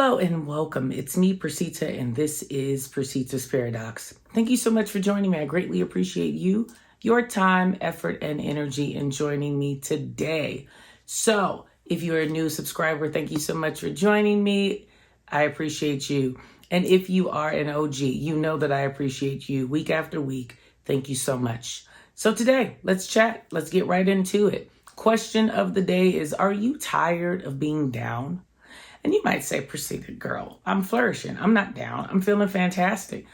Hello and welcome. It's me, Percita, and this is Percitas Paradox. Thank you so much for joining me. I greatly appreciate you, your time, effort, and energy in joining me today. So, if you're a new subscriber, thank you so much for joining me. I appreciate you. And if you are an OG, you know that I appreciate you week after week. Thank you so much. So today, let's chat. Let's get right into it. Question of the day is, are you tired of being down? And you might say, Percita, girl, I'm flourishing. I'm not down. I'm feeling fantastic.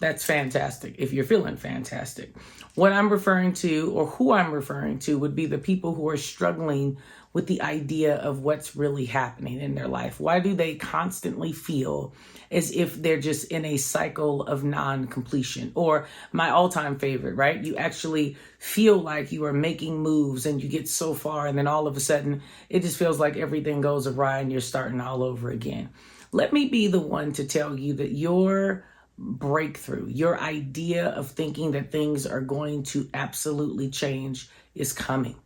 That's fantastic if you're feeling fantastic. What I'm referring to, or who I'm referring to, would be the people who are struggling with the idea of what's really happening in their life. Why do they constantly feel as if they're just in a cycle of non-completion? Or my all-time favorite, right? You actually feel like you are making moves and you get so far, and then all of a sudden it just feels like everything goes awry and you're starting all over again. Let me be the one to tell you that your breakthrough, your idea of thinking that things are going to absolutely change is coming.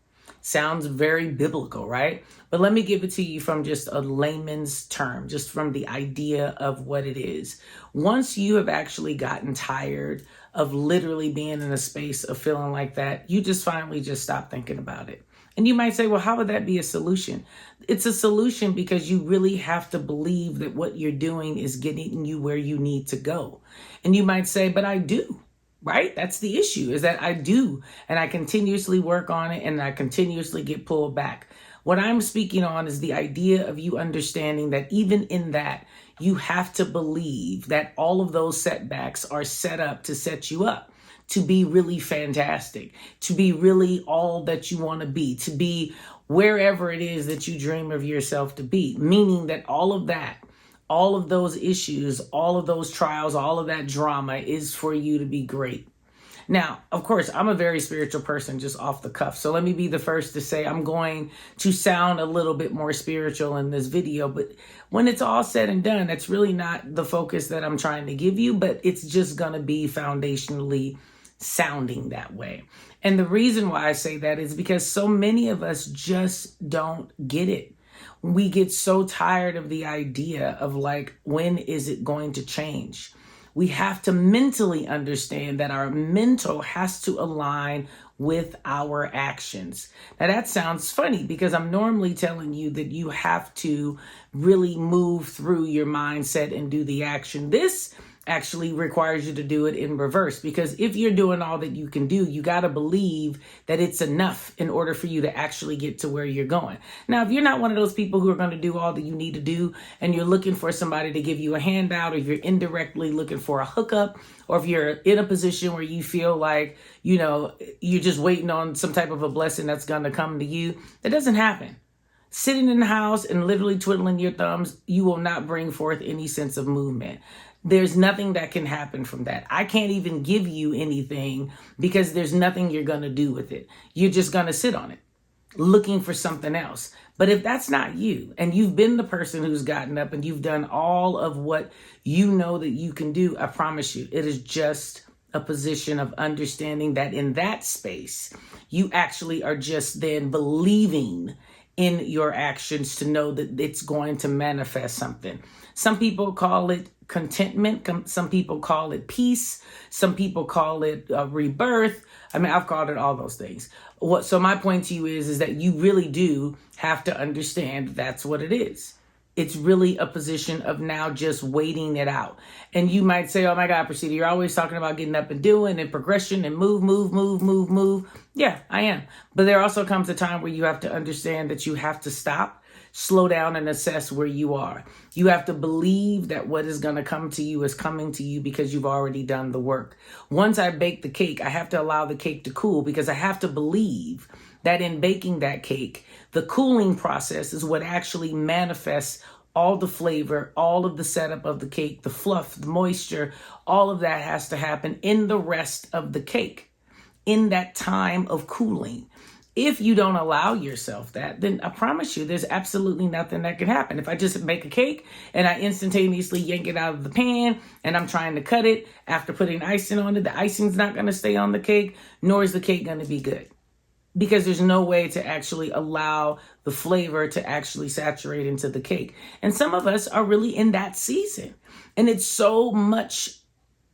Sounds very biblical, right? But let me give it to you from just a layman's term, just from the idea of what it is. Once you have actually gotten tired of literally being in a space of feeling like that, you just finally just stop thinking about it. And you might say, well, how would that be a solution? It's a solution because you really have to believe that what you're doing is getting you where you need to go. And you might say, but I do. Right? That's the issue, is that I do, and I continuously work on it, and I continuously get pulled back. What I'm speaking on is the idea of you understanding that even in that, you have to believe that all of those setbacks are set up to set you up to be really fantastic, to be really all that you want to be wherever it is that you dream of yourself to be, meaning that all of that, all of those issues, all of those trials, all of that drama is for you to be great. Now, of course, I'm a very spiritual person just off the cuff. So let me be the first to say I'm going to sound a little bit more spiritual in this video. But when it's all said and done, that's really not the focus that I'm trying to give you. But it's just going to be foundationally sounding that way. And the reason why I say that is because so many of us just don't get it. We get so tired of the idea of like, when is it going to change? We have to mentally understand that our mental has to align with our actions. Now that sounds funny because I'm normally telling you that you have to really move through your mindset and do the action. This actually requires you to do it in reverse, because if you're doing all that you can do, you got to believe that it's enough in order for you to actually get to where you're going. Now, if you're not one of those people who are going to do all that you need to do, and you're looking for somebody to give you a handout, or if you're indirectly looking for a hookup, or if you're in a position where you feel like, you're just waiting on some type of a blessing that's going to come to you, that doesn't happen. Sitting in the house and literally twiddling your thumbs, you will not bring forth any sense of movement. There's nothing that can happen from that. I can't even give you anything because there's nothing you're going to do with it. You're just going to sit on it, looking for something else. But if that's not you, and you've been the person who's gotten up and you've done all of what you know that you can do, I promise you, it is just a position of understanding that in that space, you actually are just then believing in your actions to know that it's going to manifest something. Some people call it contentment. Some people call it peace. Some people call it rebirth. I mean, I've called it all those things. So my point to you is that you really do have to understand that's what it is. It's really a position of now just waiting it out. And you might say, oh my God, Percita, you're always talking about getting up and doing and progression and move. Yeah, I am. But there also comes a time where you have to understand that you have to stop, slow down, and assess where you are. You have to believe that what is going to come to you is coming to you because you've already done the work. Once I bake the cake, I have to allow the cake to cool because I have to believe that in baking that cake, the cooling process is what actually manifests all the flavor, all of the setup of the cake, the fluff, the moisture, all of that has to happen in the rest of the cake, in that time of cooling. If you don't allow yourself that, then I promise you there's absolutely nothing that can happen. If I just make a cake and I instantaneously yank it out of the pan and I'm trying to cut it after putting icing on it, the icing's not going to stay on the cake, nor is the cake going to be good. because there's no way to actually allow the flavor to actually saturate into the cake. And some of us are really in that season. And it's so much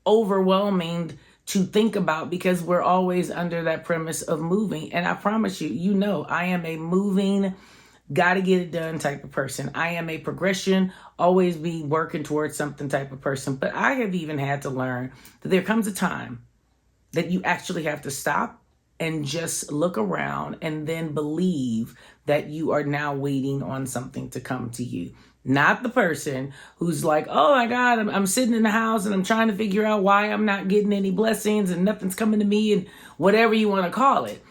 overwhelming to think about because we're always under that premise of moving. And I promise you, I am a moving, gotta get it done type of person. I am a progression, always be working towards something type of person. But I have even had to learn that there comes a time that you actually have to stop and just look around and then believe that you are now waiting on something to come to you. Not the person who's like, oh my God, I'm sitting in the house and I'm trying to figure out why I'm not getting any blessings and nothing's coming to me and whatever you want to call it.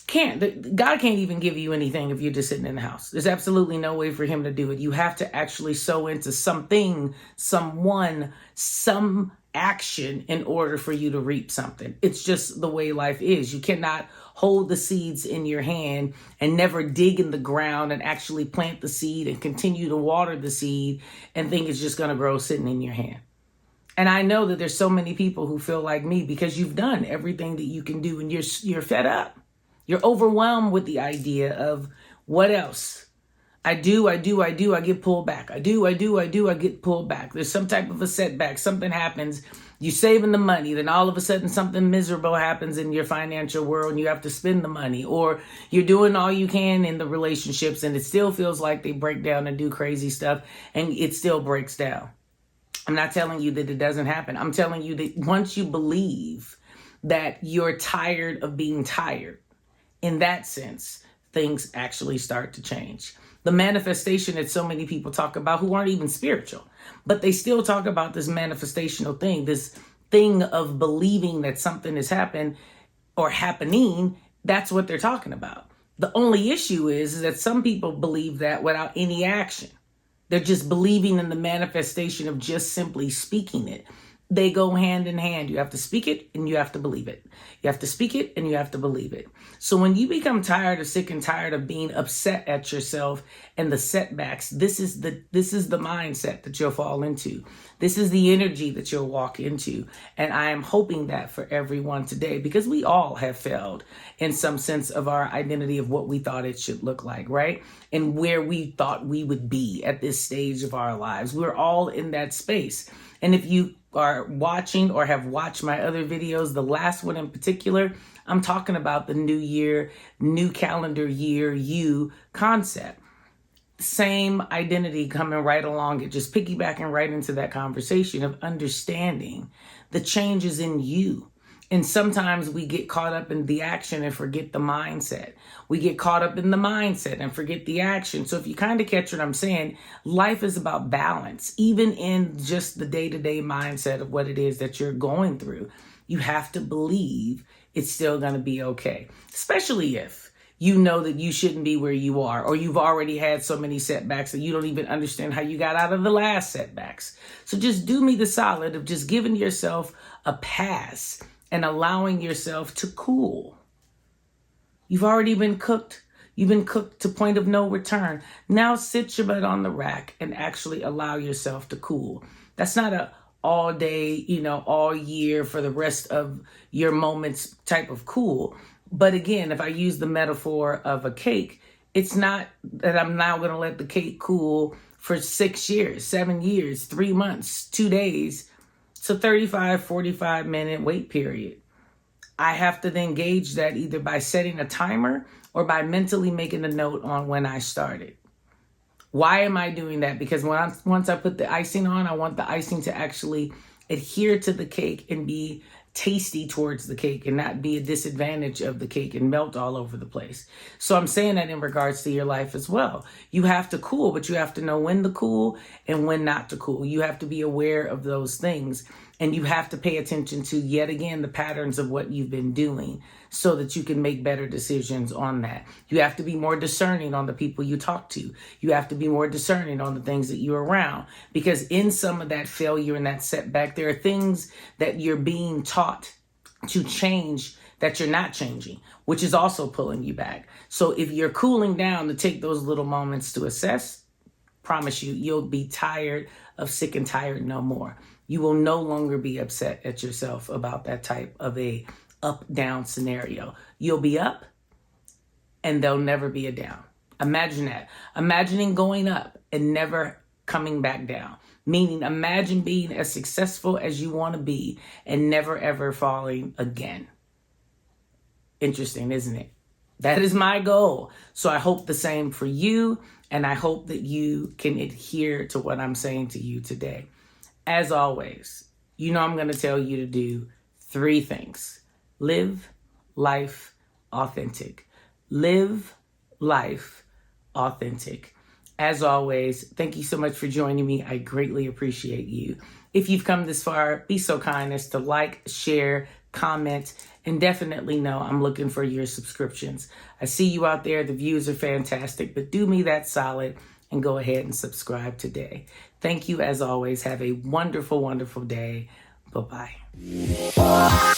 God can't even give you anything if you're just sitting in the house. There's absolutely no way for him to do it. You have to actually sow into something, someone, some action in order for you to reap something. It's just the way life is. You cannot hold the seeds in your hand and never dig in the ground and actually plant the seed and continue to water the seed and think it's just going to grow sitting in your hand. And I know that there's so many people who feel like me because you've done everything that you can do and you're fed up. You're overwhelmed with the idea of what else? I get pulled back. I get pulled back. There's some type of a setback. Something happens. You're saving the money. Then all of a sudden something miserable happens in your financial world and you have to spend the money. Or you're doing all you can in the relationships and it still feels like they break down and do crazy stuff and it still breaks down. I'm not telling you that it doesn't happen. I'm telling you that once you believe that you're tired of being tired, in that sense, things actually start to change. The manifestation that so many people talk about who aren't even spiritual, but they still talk about this manifestational thing, this thing of believing that something has happened or happening. That's what they're talking about. The only issue is that some people believe that without any action. They're just believing in the manifestation of just simply speaking it. They go hand in hand. You have to speak it and you have to believe it. You have to speak it and you have to believe it. So when you become tired or sick and tired of being upset at yourself and the setbacks, this is the mindset that you'll fall into. This is the energy that you'll walk into. And I am hoping that for everyone today, because we all have failed in some sense of our identity of what we thought it should look like, right? And where we thought we would be at this stage of our lives. We're all in that space. And if you are watching or have watched my other videos, the last one in particular, I'm talking about the new year, new calendar year, you concept. Same identity coming right along it, just piggybacking right into that conversation of understanding the changes in you. And sometimes we get caught up in the action and forget the mindset. We get caught up in the mindset and forget the action. So if you kind of catch what I'm saying, life is about balance. Even in just the day-to-day mindset of what it is that you're going through, you have to believe it's still going to be okay. Especially if you know that you shouldn't be where you are, or you've already had so many setbacks that you don't even understand how you got out of the last setbacks. So just do me the solid of just giving yourself a pass and allowing yourself to cool. You've already been cooked. You've been cooked to point of no return. Now sit your butt on the rack and actually allow yourself to cool. That's not a all day, all year for the rest of your moments type of cool. But again, if I use the metaphor of a cake, it's not that I'm now going to let the cake cool for 6 years, 7 years, 3 months, 2 days. It's a 35, 45 minute wait period. I have to then gauge that either by setting a timer or by mentally making a note on when I started. Why am I doing that? Because once I put the icing on, I want the icing to actually adhere to the cake and be tasty towards the cake and not be a disadvantage of the cake and melt all over the place. So I'm saying that in regards to your life as well. You have to cool, but you have to know when to cool and when not to cool. You have to be aware of those things. And you have to pay attention to, yet again, the patterns of what you've been doing so that you can make better decisions on that. You have to be more discerning on the people you talk to. You have to be more discerning on the things that you're around. Because in some of that failure and that setback, there are things that you're being taught to change that you're not changing, which is also pulling you back. So if you're cooling down to take those little moments to assess, promise you, you'll be tired of sick and tired no more. You will no longer be upset at yourself about that type of a up-down scenario. You'll be up and there'll never be a down. Imagine that. Imagining going up and never coming back down. Meaning, imagine being as successful as you want to be and never ever falling again. Interesting, isn't it? That is my goal. So I hope the same for you, and I hope that you can adhere to what I'm saying to you today. As always, I'm going to tell you to do 3 things. Live life authentic. Live life authentic. As always, thank you so much for joining me. I greatly appreciate you. If you've come this far, be so kind as to like, share, comment, and definitely know I'm looking for your subscriptions. I see you out there. The views are fantastic, but do me that solid and go ahead and subscribe today. Thank you as always. Have a wonderful, wonderful day. Bye-bye.